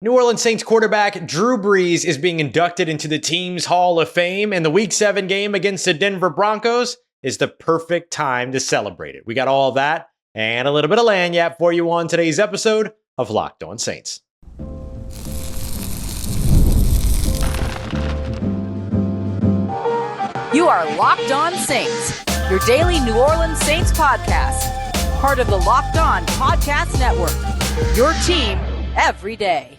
New Orleans Saints quarterback Drew Brees is being inducted into the team's Hall of Fame, and the Week 7 game against the Denver Broncos is the perfect time to celebrate it. We got all that and a little bit of lagniappe for you on today's episode of Locked On Saints. You are Locked On Saints, your daily New Orleans Saints podcast, part of the Locked On Podcast Network, your team every day.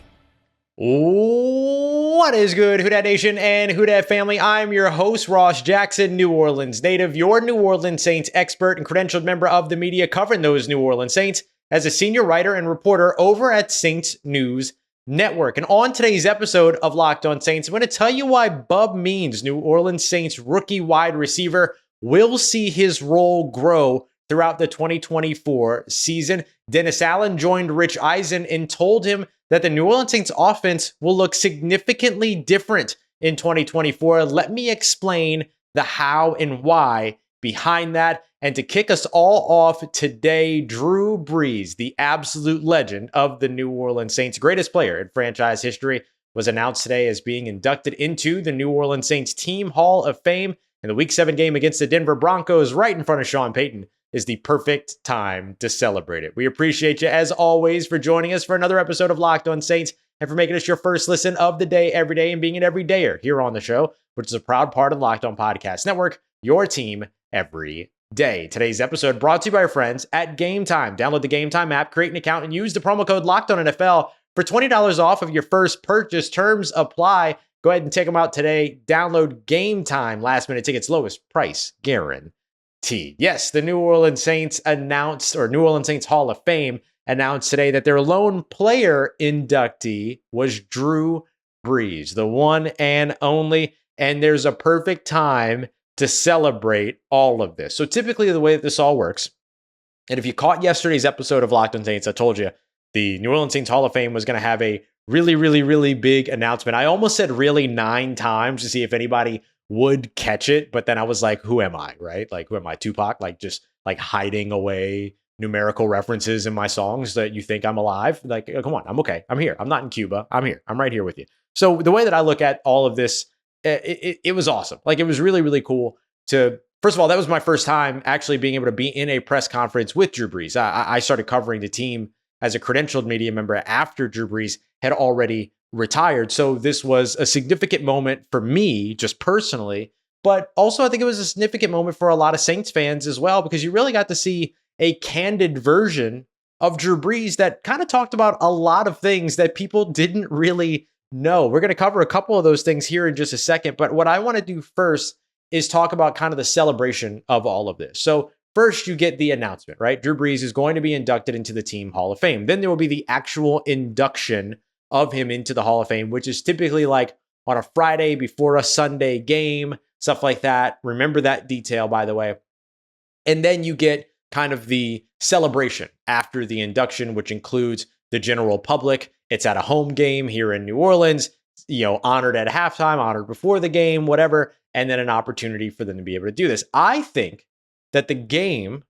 What is good, Who Dat Nation and Who Dat family? I'm your host, Ross Jackson, New Orleans native, your New Orleans Saints expert and credentialed member of the media covering those New Orleans Saints as a senior writer and reporter over at Saints News Network. And on today's episode of Locked On Saints, I'm going to tell you why Bub Means, New Orleans Saints rookie wide receiver, will see his role grow throughout the 2024 season. Dennis Allen joined Rich Eisen and told him that the New Orleans Saints offense will look significantly different in 2024. Let me explain the how and why behind that. And to kick us all off today, Drew Brees, the absolute legend of the New Orleans Saints, greatest player in franchise history, was announced today as being inducted into the New Orleans Saints Team Hall of Fame. And the Week 7 game against the Denver Broncos right in front of Sean Payton is the perfect time to celebrate it. We appreciate you, as always, for joining us for another episode of Locked On Saints and for making us your first listen of the day every day and being an everydayer here on the show, which is a proud part of the Locked On Podcast Network, your team every day. Today's episode brought to you by our friends at Game Time. Download the Game Time app, create an account, and use the promo code LOCKEDONNFL for $20 off of your first purchase. Terms apply. Go ahead and check them out today. Download Game Time. Last minute tickets, lowest price guaranteed. Yes, the New Orleans Saints announced, or New Orleans Saints Hall of Fame announced today that their lone player inductee was Drew Brees, the one and only. And there's a perfect time to celebrate all of this. So typically the way that this all works, and if you caught yesterday's episode of Locked On Saints, I told you the New Orleans Saints Hall of Fame was going to have a really big announcement. I almost said really 9 times to see if anybody would catch it, but then I was like, who am I, right? Like, who am I, Tupac? Like, just like hiding away numerical references in my songs that you think I'm alive? Like, come on, I'm okay. I'm here. I'm not in Cuba. I'm here. I'm right here with you. So the way that I look at all of this, it was awesome. Like, it was really cool to, first of all, that was my first time actually being able to be in a press conference with Drew Brees. I started covering the team as a credentialed media member after Drew Brees had already retired. So this was a significant moment for me, just personally, but also I think it was a significant moment for a lot of Saints fans as well, because you really got to see a candid version of Drew Brees that kind of talked about a lot of things that people didn't really know. We're going to cover a couple of those things here in just a second, but what I want to do first is talk about kind of the celebration of all of this. So first, you get the announcement, right? Drew Brees is going to be inducted into the Team Hall of Fame. Then there will be the actual induction of him into the Hall of Fame, which is typically like on a Friday before a Sunday game, stuff like that. Remember that detail, by the way. And then you get kind of the celebration after the induction, which includes the general public. It's at a home game here in New Orleans, honored at halftime, honored before the game, whatever, and then an opportunity for them to be able to do this. I think that the game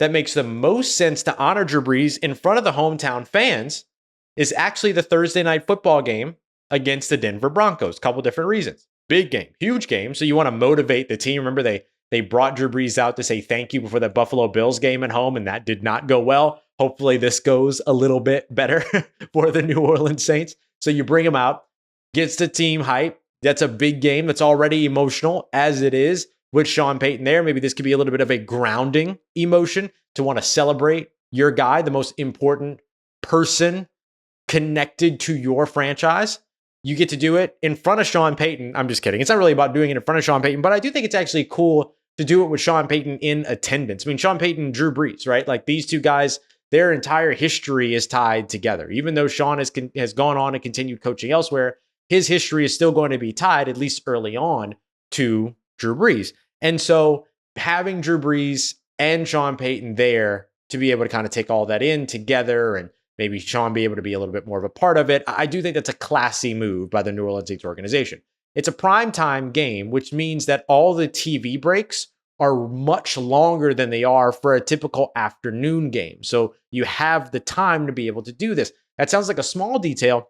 that makes the most sense to honor Drew Brees in front of the hometown fans is actually the Thursday night football game against the Denver Broncos. Couple different reasons. Big game, huge game. So you want to motivate the team. Remember, they brought Drew Brees out to say thank you before the Buffalo Bills game at home, and that did not go well. Hopefully this goes a little bit better for the New Orleans Saints. So you bring him out, gets the team hype. That's a big game that's already emotional as it is with Sean Payton there. Maybe this could be a little bit of a grounding emotion to want to celebrate your guy, the most important person connected to your franchise. You get to do it in front of Sean Payton. I'm just kidding. It's not really about doing it in front of Sean Payton, but I do think it's actually cool to do it with Sean Payton in attendance. I mean, Sean Payton, Drew Brees, right? Like these two guys, their entire history is tied together. Even though Sean has gone on and continued coaching elsewhere, his history is still going to be tied, at least early on, to Drew Brees. And so having Drew Brees and Sean Payton there to be able to kind of take all that in together and maybe Sean be able to be a little bit more of a part of it, I do think that's a classy move by the New Orleans Saints organization. It's a primetime game, which means that all the TV breaks are much longer than they are for a typical afternoon game. So you have the time to be able to do this. That sounds like a small detail,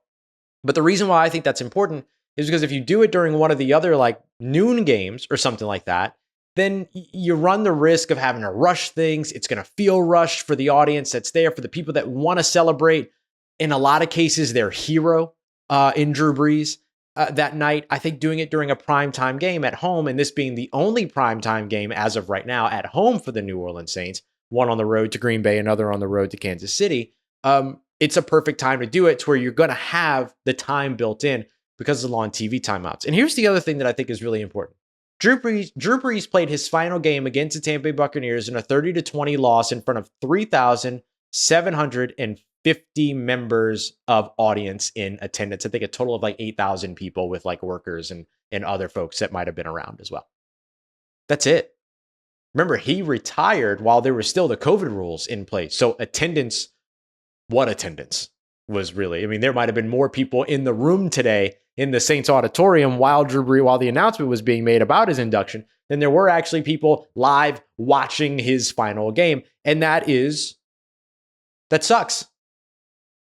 But the reason why I think that's important is because if you do it during one of the other like noon games or something like that, then you run the risk of having to rush things. It's going to feel rushed for the audience that's there, for the people that want to celebrate, in a lot of cases, their hero in Drew Brees that night. I think doing it during a primetime game at home, and this being the only primetime game as of right now at home for the New Orleans Saints, one on the road to Green Bay, another on the road to Kansas City, it's a perfect time to do it to where you're going to have the time built in because of the long TV timeouts. And here's the other thing that I think is really important. Drew Brees played his final game against the Tampa Bay Buccaneers in a 30-20 loss in front of 3,750 members of audience in attendance. I think a total of like 8,000 people with like workers and other folks that might have been around as well. That's it. Remember, he retired while there were still the COVID rules in place. So attendance was really, I mean, there might have been more people in the room today in the Saints auditorium while the announcement was being made about his induction than there were actually people live watching his final game. And that sucks.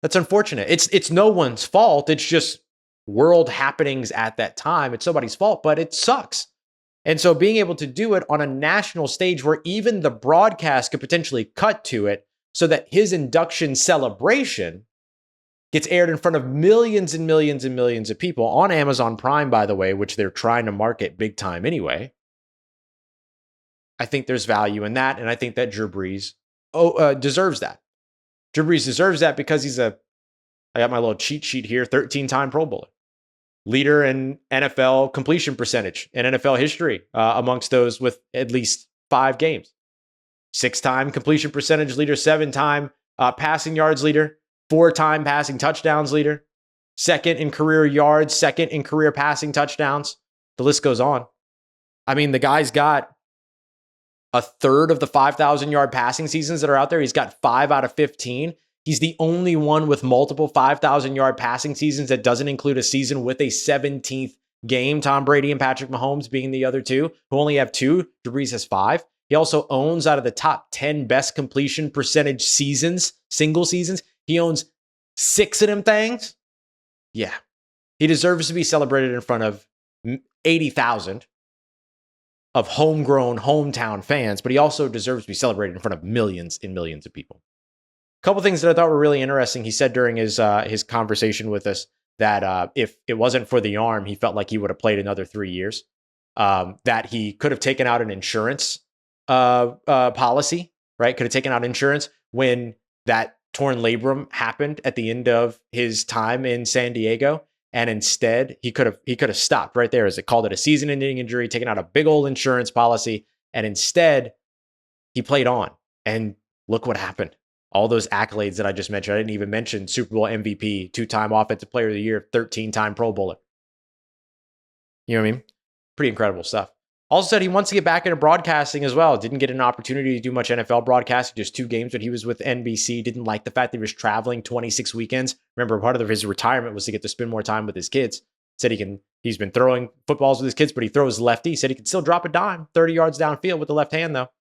That's unfortunate. It's no one's fault. It's just world happenings at that time. It's nobody's fault, but it sucks. And so being able to do it on a national stage where even the broadcast could potentially cut to it so that his induction celebration gets aired in front of millions and millions and millions of people on Amazon Prime, by the way, which they're trying to market big time anyway. I think there's value in that. And I think that Drew Brees deserves that. Drew Brees deserves that because I got my little cheat sheet here, 13-time Pro Bowler. Leader in NFL completion percentage in NFL history amongst those with at least 5 games. 6-time completion percentage leader, 7-time passing yards leader, 4-time passing touchdowns leader, 2nd in career yards, 2nd in career passing touchdowns. The list goes on. I mean, the guy's got a third of the 5,000-yard passing seasons that are out there. He's got 5 out of 15. He's the only one with multiple 5,000-yard passing seasons that doesn't include a season with a 17th game. Tom Brady and Patrick Mahomes being the other two, who only have 2. Drew Brees has 5. He also owns out of the top 10 best completion percentage seasons, single seasons. He owns 6 of them things. Yeah. He deserves to be celebrated in front of 80,000 of homegrown hometown fans, but he also deserves to be celebrated in front of millions and millions of people. A couple things that I thought were really interesting. He said during his conversation with us that if it wasn't for the arm, he felt like he would have played another 3 years. That he could have taken out an insurance policy, right? Could have taken out insurance when that torn labrum happened at the end of his time in San Diego. And instead, he could have stopped right there, as it called it a season-ending injury, taken out a big old insurance policy. And instead, he played on. And look what happened. All those accolades that I just mentioned. I didn't even mention Super Bowl MVP, 2-time Offensive Player of the Year, 13-time Pro Bowler. You know what I mean? Pretty incredible stuff. Also said he wants to get back into broadcasting as well. Didn't get an opportunity to do much NFL broadcasting, just 2 games when he was with NBC. Didn't like the fact that he was traveling 26 weekends. Remember, part of his retirement was to get to spend more time with his kids. Said he's been throwing footballs with his kids, but he throws lefty. He said he can still drop a dime 30 yards downfield with the left hand, though.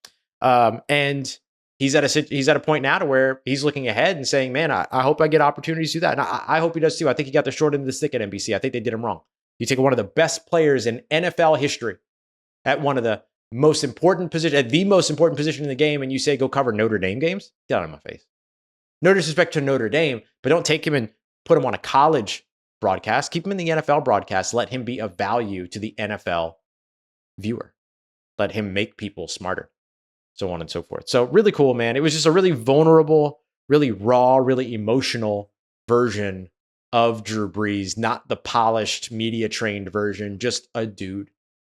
And he's at a point now to where he's looking ahead and saying, man, I hope I get opportunities to do that. And I hope he does too. I think he got the short end of the stick at NBC. I think they did him wrong. You take one of the best players in NFL history at one of the most important position, at the most important position in the game, and you say, go cover Notre Dame games? Get out of my face. No disrespect to Notre Dame, but don't take him and put him on a college broadcast. Keep him in the NFL broadcast. Let him be of value to the NFL viewer. Let him make people smarter, so on and so forth. So really cool, man. It was just a really vulnerable, really raw, really emotional version of Drew Brees, not the polished, media-trained version, just a dude.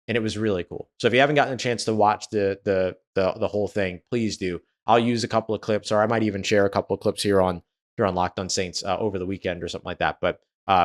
And it was really cool. So if you haven't gotten a chance to watch the whole thing, please do. I'll use a couple of clips, or I might even share a couple of clips here on Locked On Saints over the weekend or something like that. But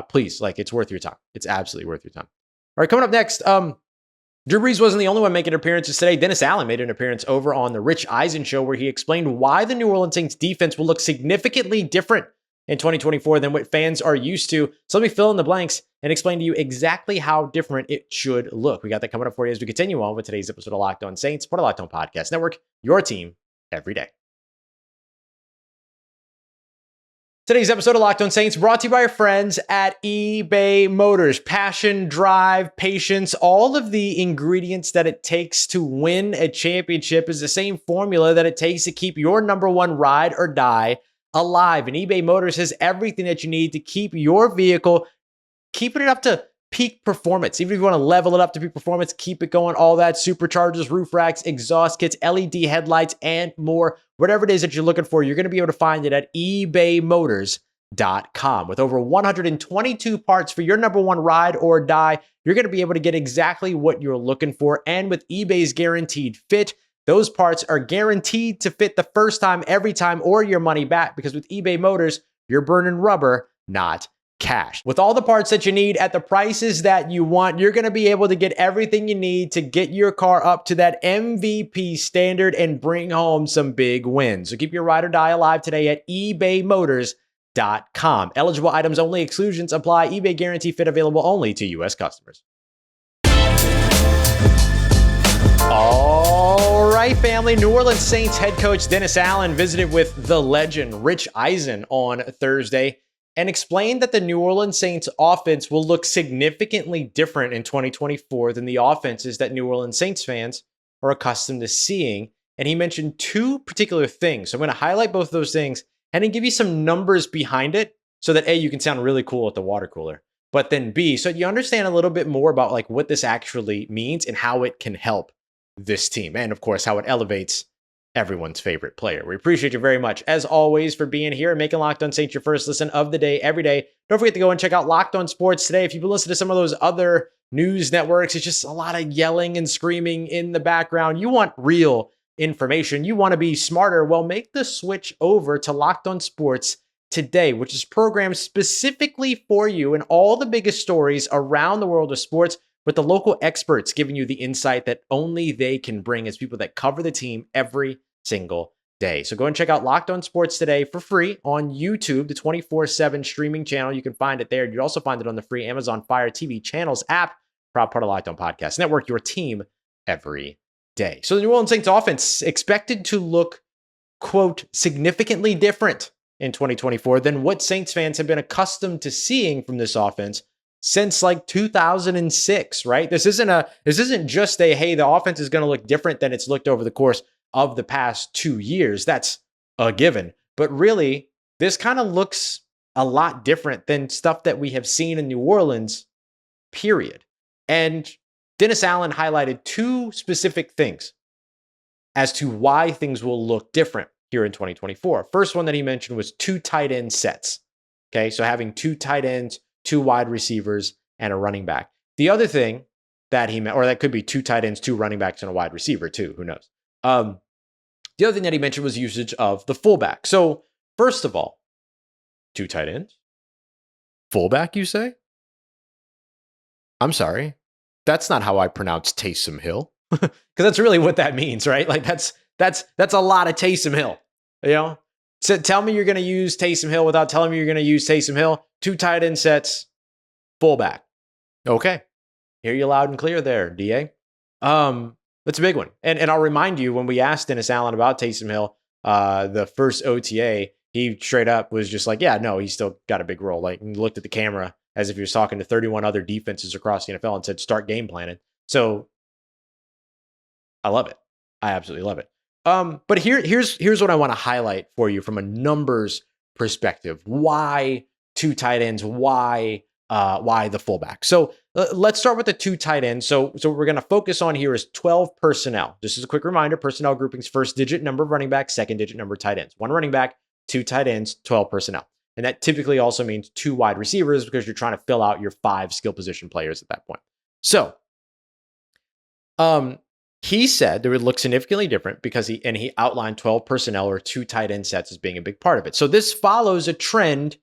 please, it's worth your time. It's absolutely worth your time. All right, coming up next, Drew Brees wasn't the only one making appearances today. Dennis Allen made an appearance over on the Rich Eisen show where he explained why the New Orleans Saints defense will look significantly different in 2024 than what fans are used to. So let me fill in the blanks and explain to you exactly how different it should look. We got that coming up for you as we continue on with today's episode of Locked On Saints, part of Locked On Podcast Network, your team every day. Today's episode of Locked On Saints brought to you by our friends at eBay Motors. Passion, drive, patience, all of the ingredients that it takes to win a championship is the same formula that it takes to keep your number one ride or die alive. And eBay Motors has everything that you need to keep your vehicle, keeping it up to peak performance. Even if you want to level it up to peak performance, keep it going, all that, superchargers, roof racks, exhaust kits, LED headlights, and more. Whatever it is that you're looking for, you're going to be able to find it at ebaymotors.com. With over 122 parts for your number one ride or die, you're going to be able to get exactly what you're looking for. And with eBay's guaranteed fit, those parts are guaranteed to fit the first time, every time, or your money back. Because with eBay Motors, you're burning rubber, not cash. With all the parts that you need at the prices that you want, you're going to be able to get everything you need to get your car up to that MVP standard and bring home some big wins. So keep your ride or die alive today at ebaymotors.com. Eligible items only, exclusions apply. eBay guarantee fit available only to U.S. customers. All right, family. New Orleans Saints head coach Dennis Allen visited with the legend Rich Eisen on Thursday and explained that the New Orleans Saints offense will look significantly different in 2024 than the offenses that New Orleans Saints fans are accustomed to seeing. And he mentioned two particular things. So I'm going to highlight both of those things and then give you some numbers behind it so that A, you can sound really cool at the water cooler, but then B, so you understand a little bit more about like what this actually means and how it can help this team. And of course, how it elevates everyone's favorite player. We appreciate you very much, as always, for being here and making Locked On Saints your first listen of the day, every day. Don't forget to go and check out Locked On Sports today. If you've been listening to some of those other news networks, it's just a lot of yelling and screaming in the background. You want real information. You want to be smarter. Well, make the switch over to Locked On Sports today, which is programmed specifically for you and all the biggest stories around the world of sports, with the local experts giving you the insight that only they can bring as people that cover the team every single day. So go and check out Locked On Sports today for free on YouTube, the 24/7 streaming channel. You can find it there. You'd also find it on the free Amazon Fire TV channels app, proud part of Locked On Podcast Network, your team every day. So the New Orleans Saints offense expected to look, quote, significantly different in 2024 than what Saints fans have been accustomed to seeing from this offense since like 2006, right? This isn't just a, hey, the offense is going to look different than it's looked over the course of the past 2 years. That's a given. But really, this kind of looks a lot different than stuff that we have seen in New Orleans, period. And Dennis Allen highlighted two specific things as to why things will look different here in 2024. First one that he mentioned was two tight end sets. Okay, so having two tight ends, two wide receivers, and a running back. The other thing that he meant, or that could be two tight ends, two running backs, and a wide receiver too, who knows? The other thing that he mentioned was usage of the fullback. So first of all, two tight ends, fullback, you say? I'm sorry. That's not how I pronounce Taysom Hill. Because that's really what that means, right? Like that's a lot of Taysom Hill, you know? So tell me you're going to use Taysom Hill without telling me you're going to use Taysom Hill. Two tight end sets, fullback. Okay. Hear you loud and clear there, DA. That's a big one. And I'll remind you, when we asked Dennis Allen about Taysom Hill, the first OTA, he straight up was just like, yeah, no, he's still got a big role. Like, he looked at the camera as if he was talking to 31 other defenses across the NFL and said, start game planning. So I love it. I absolutely love it. But here's what I want to highlight for you from a numbers perspective. Why two tight ends? Why the fullback? So let's start with the two tight ends. So what we're going to focus on here is 12 personnel. Just as a quick reminder, personnel groupings: first digit number of running backs, second digit number of tight ends. One running back, two tight ends, 12 personnel. And that typically also means two wide receivers because you're trying to fill out your 5 skill position players at that point. So, he said it would look significantly different because he outlined 12 personnel or two tight end sets as being a big part of it. So this follows a trend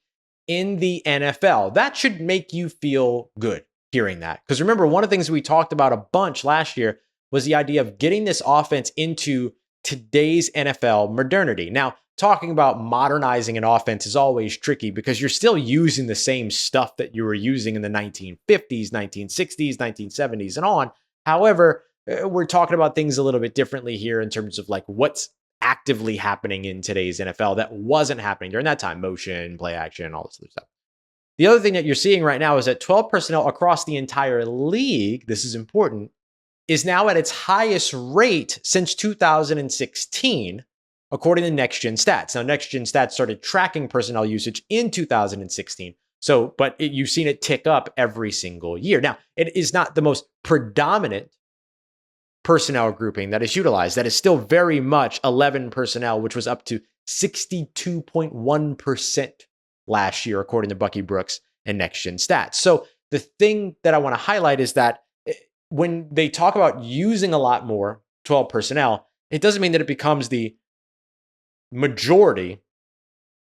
in the NFL. That should make you feel good hearing that. Because remember, one of the things we talked about a bunch last year was the idea of getting this offense into today's NFL modernity. Now, talking about modernizing an offense is always tricky because you're still using the same stuff that you were using in the 1950s, 1960s, 1970s, and on. However, we're talking about things a little bit differently here in terms of like what's actively happening in today's NFL that wasn't happening during that time. Motion, play action, all this other stuff. The other thing that you're seeing right now is that 12 personnel across the entire league, this is important, is now at its highest rate since 2016, according to Next Gen Stats. Now, Next Gen Stats started tracking personnel usage in 2016. But you've seen it tick up every single year. Now, it is not the most predominant personnel grouping that is utilized. That is still very much 11 personnel, which was up to 62.1% last year, according to Bucky Brooks and Next Gen Stats. So the thing that I want to highlight is that when they talk about using a lot more 12 personnel, it doesn't mean that it becomes the majority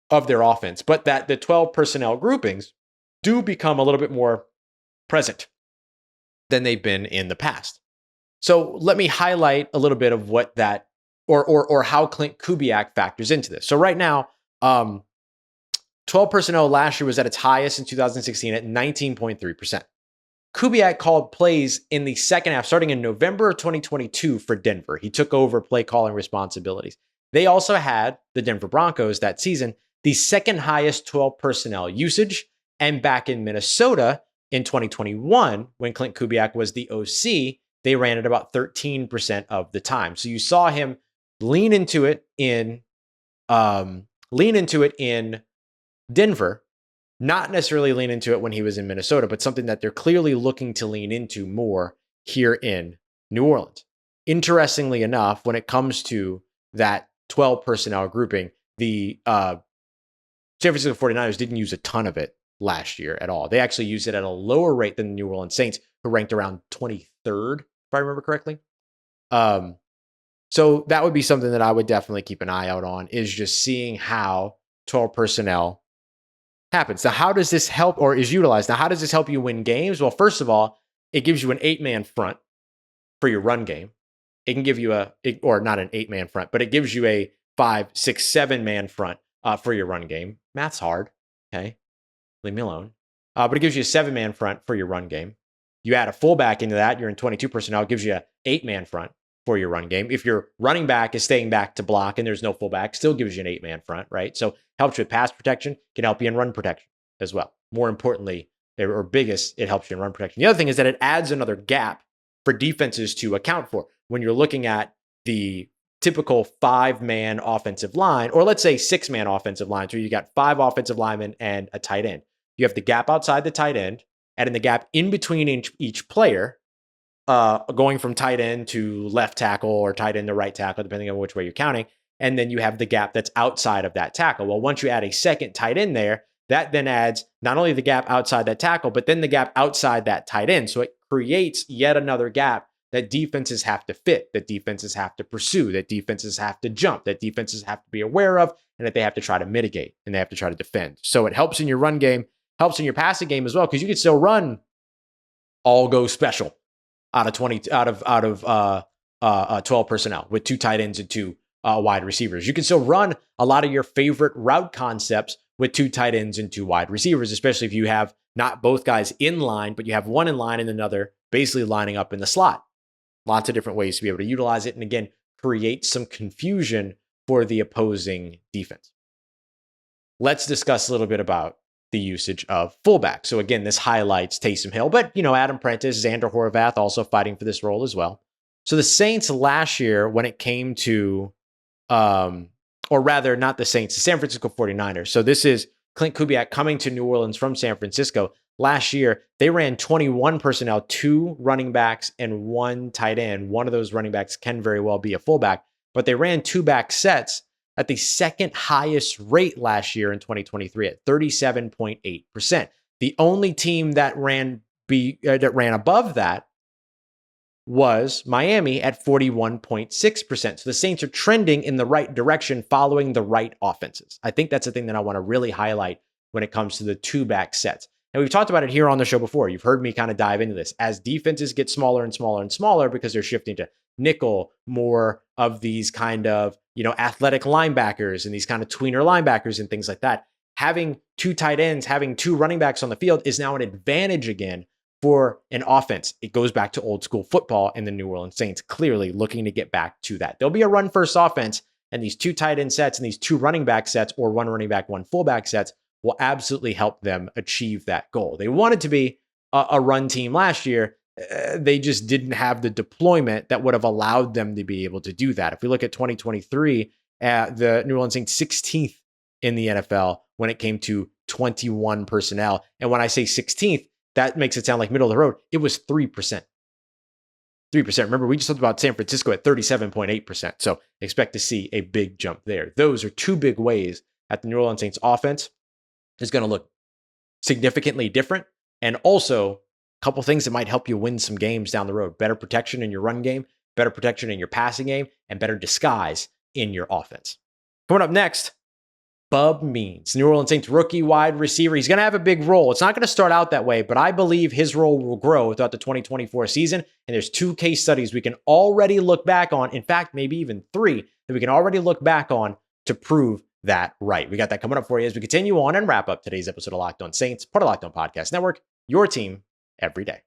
of their offense, but that the 12 personnel groupings do become a little bit more present than they've been in the past. So let me highlight a little bit of what that or how Clint Kubiak factors into this. So right now, 12 personnel last year was at its highest in 2016 at 19.3%. Kubiak called plays in the second half, starting in November of 2022 for Denver. He took over play calling responsibilities. They also had the Denver Broncos that season, the second highest 12 personnel usage. And back in Minnesota in 2021, when Clint Kubiak was the OC, they ran at about 13% of the time. So you saw him lean into it in Denver, not necessarily lean into it when he was in Minnesota, but something that they're clearly looking to lean into more here in New Orleans. Interestingly enough, when it comes to that 12 personnel grouping, the San Francisco 49ers didn't use a ton of it last year at all. They actually used it at a lower rate than the New Orleans Saints, who ranked around 23rd, if I remember correctly. So that would be something that I would definitely keep an eye out on, is just seeing how 12 personnel happens. Now, how does this help or is utilized? Now, how does this help you win games? Well, first of all, it gives you an 8-man front for your run game. It can give you or not an 8-man front, but it gives you a 5, 6, 7-man front for your run game. Math's hard. Okay. Leave me alone. But it gives you a 7-man front for your run game. You add a fullback into that, you're in 22 personnel, it gives you an 8-man front for your run game. If your running back is staying back to block and there's no fullback, still gives you an 8-man front, right? So helps you with pass protection, can help you in run protection as well. More importantly, or biggest, it helps you in run protection. The other thing is that it adds another gap for defenses to account for. When you're looking at the typical 5-man offensive line, or let's say 6-man offensive line, so you got 5 offensive linemen and a tight end. You have the gap outside the tight end, and in the gap in between each player, going from tight end to left tackle or tight end to right tackle, depending on which way you're counting. And then you have the gap that's outside of that tackle. Well, once you add a second tight end there, that then adds not only the gap outside that tackle, but then the gap outside that tight end. So it creates yet another gap that defenses have to fit, that defenses have to pursue, that defenses have to jump, that defenses have to be aware of, and that they have to try to mitigate and they have to try to defend. So it helps in your run game, helps in your passing game as well, because you can still run all go special out of 12 personnel with 2 tight ends and 2 wide receivers. You can still run a lot of your favorite route concepts with 2 tight ends and 2 wide receivers, especially if you have not both guys in line, but you have one in line and another basically lining up in the slot. Lots of different ways to be able to utilize it. And again, create some confusion for the opposing defense. Let's discuss a little bit about the usage of fullback. So again, this highlights Taysom Hill, but Adam Prentice, Xander Horvath also fighting for this role as well. So the Saints last year, when it came to, or rather not the Saints, the San Francisco 49ers. So this is Clint Kubiak coming to New Orleans from San Francisco. Last year, they ran 21 personnel, 2 running backs and 1 tight end. One of those running backs can very well be a fullback, but they ran 2 back sets at the second highest rate last year in 2023 at 37.8%. The only team that ran above that was Miami at 41.6%. So the Saints are trending in the right direction, following the right offenses. I think that's the thing that I want to really highlight when it comes to the 2 back sets. And we've talked about it here on the show before. You've heard me kind of dive into this. As defenses get smaller and smaller and smaller because they're shifting to nickel, more of these kind of, athletic linebackers and these kind of tweener linebackers and things like that. Having 2 tight ends, having 2 running backs on the field is now an advantage again for an offense. It goes back to old school football, and the New Orleans Saints clearly looking to get back to that. There'll be a run first offense And these 2 tight end sets and these 2 running back sets, or 1 running back, 1 fullback sets, will absolutely help them achieve that goal. They wanted to be a run team last year. They just didn't have the deployment that would have allowed them to be able to do that. If we look at 2023, the New Orleans Saints 16th in the NFL when it came to 21 personnel. And when I say 16th, that makes it sound like middle of the road. It was 3%. 3%. Remember, we just talked about San Francisco at 37.8%. So expect to see a big jump there. Those are 2 big ways that the New Orleans Saints offense is going to look significantly different. And also a couple things that might help you win some games down the road. Better protection in your run game, better protection in your passing game, and better disguise in your offense. Coming up next, Bub Means, New Orleans Saints rookie wide receiver. He's going to have a big role. It's not going to start out that way, but I believe his role will grow throughout the 2024 season. And there's 2 case studies we can already look back on. In fact, maybe even 3 that we can already look back on to prove that right. We got that coming up for you as we continue on and wrap up today's episode of Locked On Saints, part of Locked On Podcast Network, your team every day.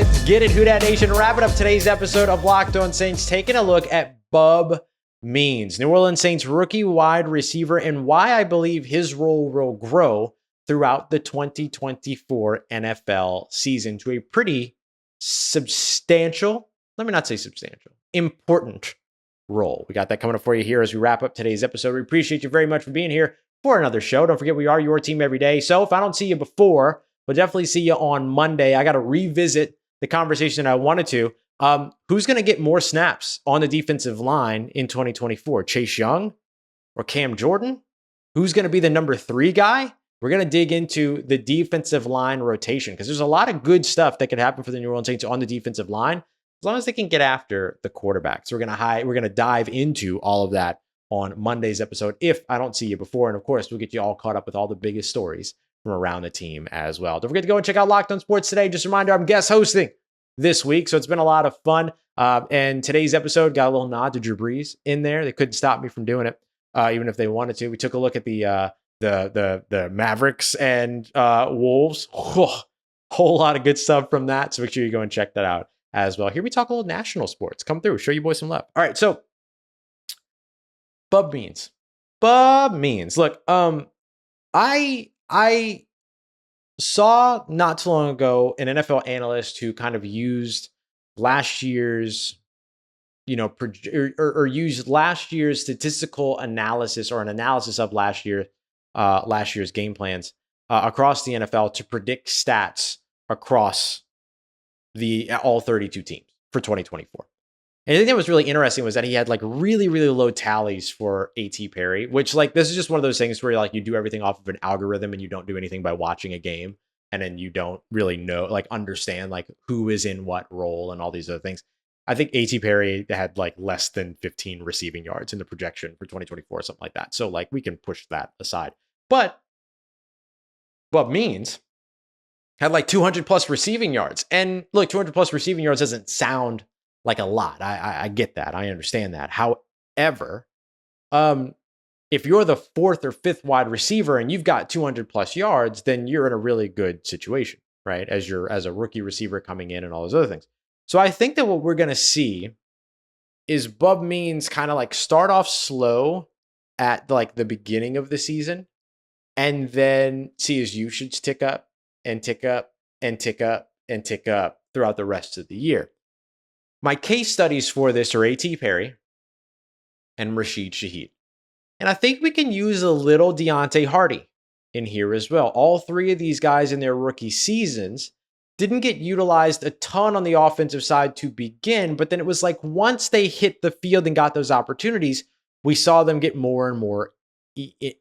Let's get it, Who Dat Nation. Wrapping up today's episode of Locked On Saints, taking a look at Bub Means, New Orleans Saints rookie wide receiver, and why I believe his role will grow throughout the 2024 NFL season to a pretty substantial, let me not say substantial, important role. We got that coming up for you here as we wrap up today's episode. We appreciate you very much for being here for another show. Don't forget, we are your team every day. So if I don't see you before, we'll definitely see you on Monday. I got to revisit the conversation I wanted to. Who's going to get more snaps on the defensive line in 2024? Chase Young or Cam Jordan? Who's going to be the number 3 guy? We're going to dig into the defensive line rotation because there's a lot of good stuff that could happen for the New Orleans Saints on the defensive line as long as they can get after the quarterback. So we're going to dive into all of that on Monday's episode if I don't see you before. And of course, we'll get you all caught up with all the biggest stories from around the team as well. Don't forget to go and check out Locked On Sports today. Just a reminder, I'm guest hosting this week, so it's been a lot of fun. And today's episode got a little nod to Drew Brees in there. They couldn't stop me from doing it, even if they wanted to. We took a look at the Mavericks and Wolves. Whole lot of good stuff from that. So make sure you go and check that out as well. Here we talk a little national sports. Come through, show you boys some love. All right, so Bub Means. Look, I saw not too long ago an NFL analyst who kind of used last year's, or used last year's statistical analysis or an analysis of last year's game plans across the NFL to predict stats across all 32 teams for 2024. And the thing that was really interesting was that he had like really, really low tallies for A.T. Perry, which this is just one of those things where you do everything off of an algorithm and you don't do anything by watching a game. And then you don't really know, understand who is in what role and all these other things. I think A.T. Perry had less than 15 receiving yards in the projection for 2024 or something like that. So we can push that aside. But Bub Means had 200 plus receiving yards. And look, 200 plus receiving yards doesn't sound like a lot. I get that. I understand that. However, if you're the 4th or 5th wide receiver and you've got 200 plus yards, then you're in a really good situation, right? As a rookie receiver coming in and all those other things. So I think that what we're going to see is Bub Means kind of start off slow at the beginning of the season and then see his usage tick up and tick up and tick up and tick up throughout the rest of the year. My case studies for this are A.T. Perry and Rashid Shaheed. And I think we can use a little Deonte Harty in here as well. All 3 of these guys in their rookie seasons didn't get utilized a ton on the offensive side to begin, but then it was once they hit the field and got those opportunities, we saw them get more and more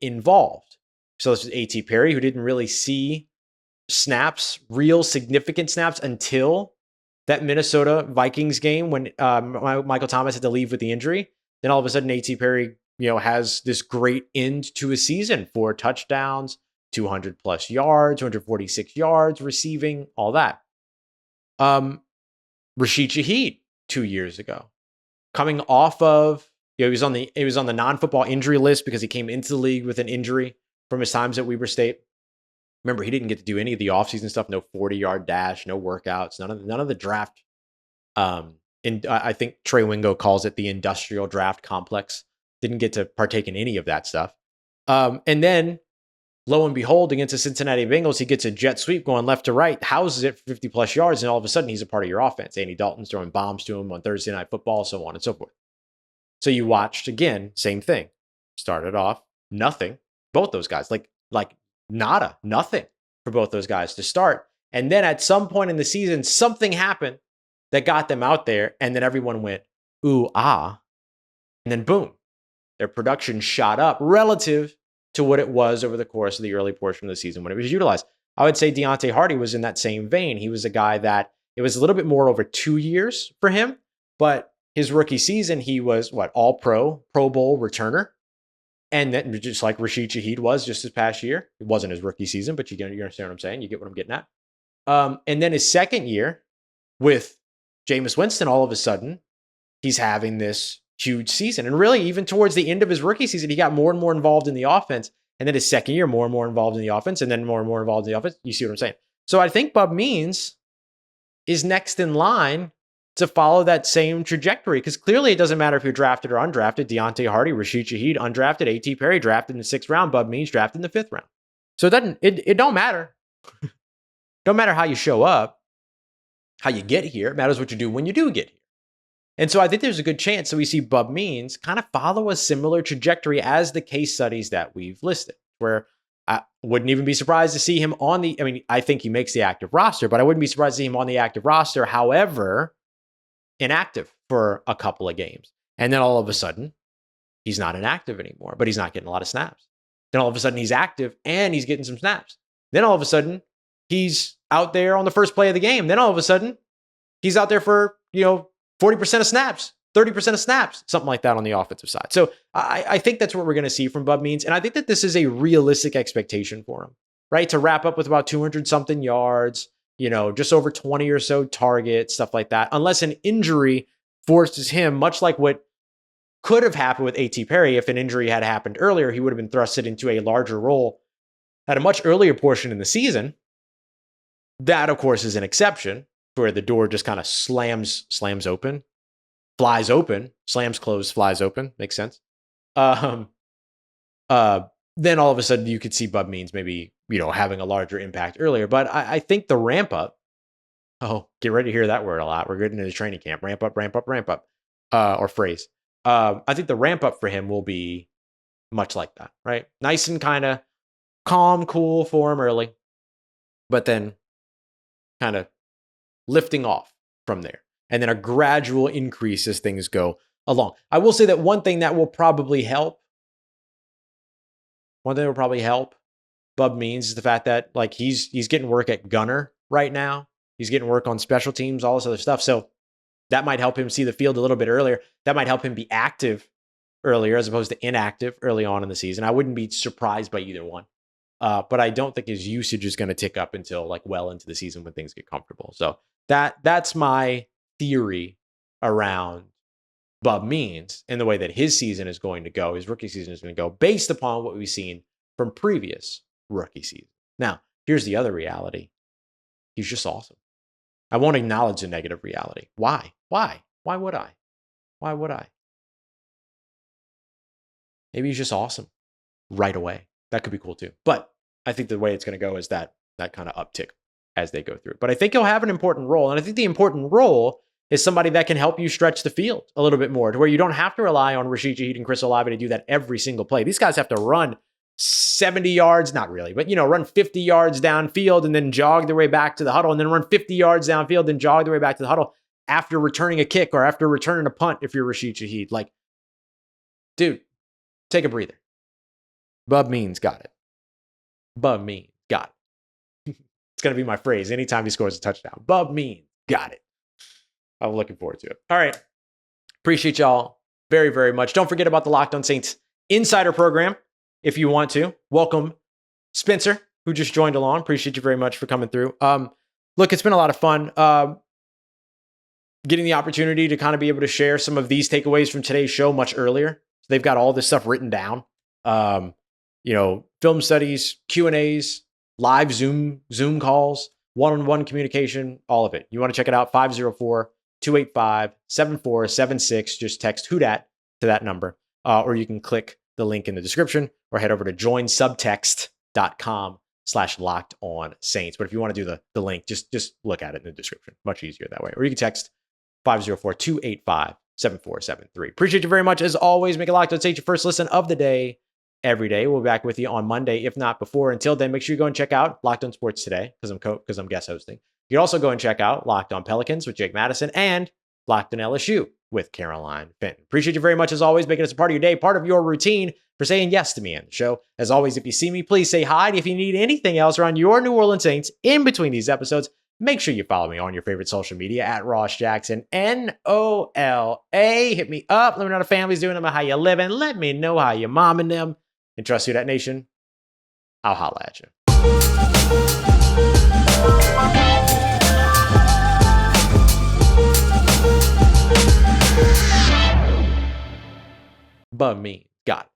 involved. So this is A.T. Perry, who didn't really see snaps, real significant snaps until that Minnesota Vikings game when Michael Thomas had to leave with the injury. Then all of a sudden, A.T. Perry, has this great end to his season, 4 touchdowns, 200 plus yards, 246 yards receiving, all that. Rashid Shaheed 2 years ago, coming off of, he was on the non-football injury list because he came into the league with an injury from his times at Weber State. Remember, he didn't get to do any of the offseason stuff. No 40-yard dash, no workouts, none of the draft. And I think Trey Wingo calls it the industrial draft complex. Didn't get to partake in any of that stuff. And then, lo and behold, against the Cincinnati Bengals, he gets a jet sweep going left to right, houses it for 50-plus yards, and all of a sudden, he's a part of your offense. Andy Dalton's throwing bombs to him on Thursday Night Football, so on and so forth. So you watched, again, same thing. Started off, nothing. Both those guys, like nada, nothing for both those guys to start. And then at some point in the season, something happened that got them out there, and then everyone went, ooh, ah. And then boom, their production shot up relative to what it was over the course of the early portion of the season when it was utilized. I would say Deonte Harty was in that same vein. He was a guy that it was a little bit more over 2 years for him, but his rookie season, he was all Pro Bowl returner. And then just like Rashid Shaheed was just this past year. It wasn't his rookie season, but you understand what I'm saying. You get what I'm getting at. And then his second year with Jameis Winston, all of a sudden, he's having this huge season. And really, even towards the end of his rookie season, he got more and more involved in the offense. And then his second year, more and more involved in the offense, and then more and more involved in the offense. You see what I'm saying? So I think Bub Means is next in line to follow that same trajectory, because clearly it doesn't matter if you're drafted or undrafted. Deonte Harty, Rashid Shaheed, undrafted. A.T. Perry, drafted in the 6th round. Bub Means, drafted in the 5th round. So it don't matter. Don't matter how you show up, how you get here. It matters what you do when you do get here. And so I think there's a good chance that we see Bub Means kind of follow a similar trajectory as the case studies that we've listed, where I wouldn't even be surprised to see him on the, I think he makes the active roster, but I wouldn't be surprised to see him on the active roster. However, inactive for a couple of games. And then all of a sudden, he's not inactive anymore, but he's not getting a lot of snaps. Then all of a sudden, he's active and he's getting some snaps. Then all of a sudden, he's out there on the first play of the game. Then all of a sudden, he's out there for, 40% of snaps, 30% of snaps, something like that on the offensive side. So I think that's what we're going to see from Bub Means. And I think that this is a realistic expectation for him, right? To wrap up with about 200 something yards, just over 20 or so targets, stuff like that, unless an injury forces him, much like what could have happened with A.T. Perry. If an injury had happened earlier, he would have been thrusted into a larger role at a much earlier portion in the season. That, of course, is an exception where the door just kind of slams open, flies open, slams closed, flies open. Makes sense. Then all of a sudden you could see Bub Means maybe, having a larger impact earlier. But I think the ramp up, get ready to hear that word a lot. We're getting into training camp, ramp up, or phrase. I think the ramp up for him will be much like that, right? Nice and kind of calm, cool for him early, but then kind of lifting off from there. And then a gradual increase as things go along. I will say that one thing that will probably help Bub Means is the fact that he's getting work at gunner right now. He's getting work on special teams, all this other stuff. So that might help him see the field a little bit earlier. That might help him be active earlier as opposed to inactive early on in the season. I wouldn't be surprised by either one. But I don't think his usage is going to tick up until well into the season when things get comfortable. So that's my theory around Bub Means and the way that his season is going to go, his rookie season is going to go based upon what we've seen from previous rookie seasons. Now, here's the other reality. He's just awesome. I won't acknowledge the negative reality. Why? Why would I? Maybe he's just awesome right away. That could be cool too. But I think the way it's going to go is that kind of uptick as they go through. But I think he'll have an important role. And I think the important role is somebody that can help you stretch the field a little bit more to where you don't have to rely on Rashid Shaheed and Chris Olave to do that every single play. These guys have to run 70 yards, not really, but run 50 yards downfield and then jog their way back to the huddle and then run 50 yards downfield and jog their way back to the huddle after returning a kick or after returning a punt if you're Rashid Shaheed. Dude, take a breather. Bub Means got it. Bub Means got it. It's going to be my phrase anytime he scores a touchdown. Bub Means got it. I'm looking forward to it. All right. Appreciate y'all very, very much. Don't forget about the Locked On Saints Insider Program if you want to. Welcome, Spencer, who just joined along. Appreciate you very much for coming through. Look, it's been a lot of fun getting the opportunity to kind of be able to share some of these takeaways from today's show much earlier. So they've got all this stuff written down. Film studies, Q&As, live Zoom calls, one-on-one communication, all of it. You want to check it out, 504-285-7476. Just text Who Dat to that number, or you can click the link in the description or head over to joinsubtext.com/LockedOnSaints. But if you want to do the link, just look at it in the description. Much easier that way. Or you can text 504-285-7473. Appreciate you very much. As always, make it Locked On Saints your first listen of the day every day. We'll be back with you on Monday, if not before. Until then, make sure you go and check out Locked On Sports Today because I'm guest hosting. You can also go and check out Locked On Pelicans with Jake Madison and Locked On LSU with Caroline Fenton. Appreciate you very much, as always, making us a part of your day, part of your routine, for saying yes to me on the show. As always, if you see me, please say hi. And if you need anything else around your New Orleans Saints in between these episodes, make sure you follow me on your favorite social media at Ross Jackson, NOLA. Hit me up. Let me know how the family's doing. Let me know how you living. Let me know how you momming them. And trust Who Dat Nation, I'll holla at you. Bub Means. Got it.